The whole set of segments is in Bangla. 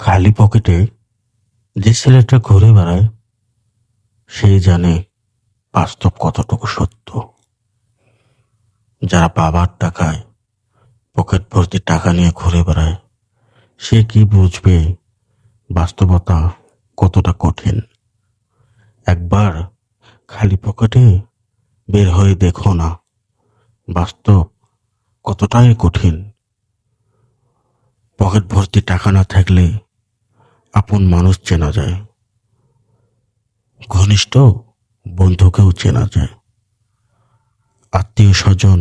খালি পকেটে যে ছেলেটা ঘুরে বেড়ায় সে জানে বাস্তব কতটুকু সত্য। যারা বাবার টাকায় পকেট ভর্তি টাকা নিয়ে ঘুরে বেড়ায় সে কি বুঝবে বাস্তবতা কতটা কঠিন। একবার খালি পকেটে বের হয়ে দেখো না বাস্তব কতটাই কঠিন। পকেট ভর্তি টাকা না থাকলে আপন মানুষ চেনা যায়, ঘনিষ্ঠ বন্ধুকেও চেনা যায়, আত্মীয় স্বজন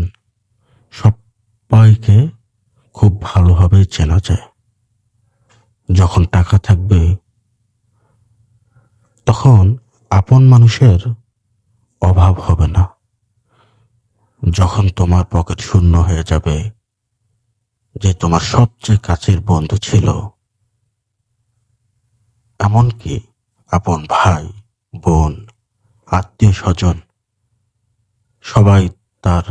সবাইকে খুব ভালোভাবে চেনা যায়। যখন টাকা থাকবে তখন আপন মানুষের অভাব হবে না। যখন তোমার পকেট শূন্য হয়ে যাবে, যে তোমার সবচেয়ে কাছের বন্ধু ছিল, এমনকি আপন ভাই বোন আত্মীয় স্বজন সবাই তার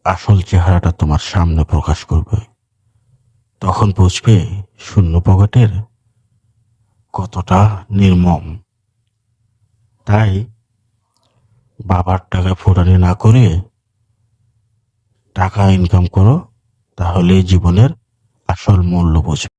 আসল চেহারাটা তোমার সামনে প্রকাশ করবে, তখন বুঝবে শূন্য পকেটের কতটা নির্মম। তাই বাবার টাকা ফুটানি না করে টাকা ইনকাম করো, তাহলে জীবনের আসল মূল্য বুঝবে।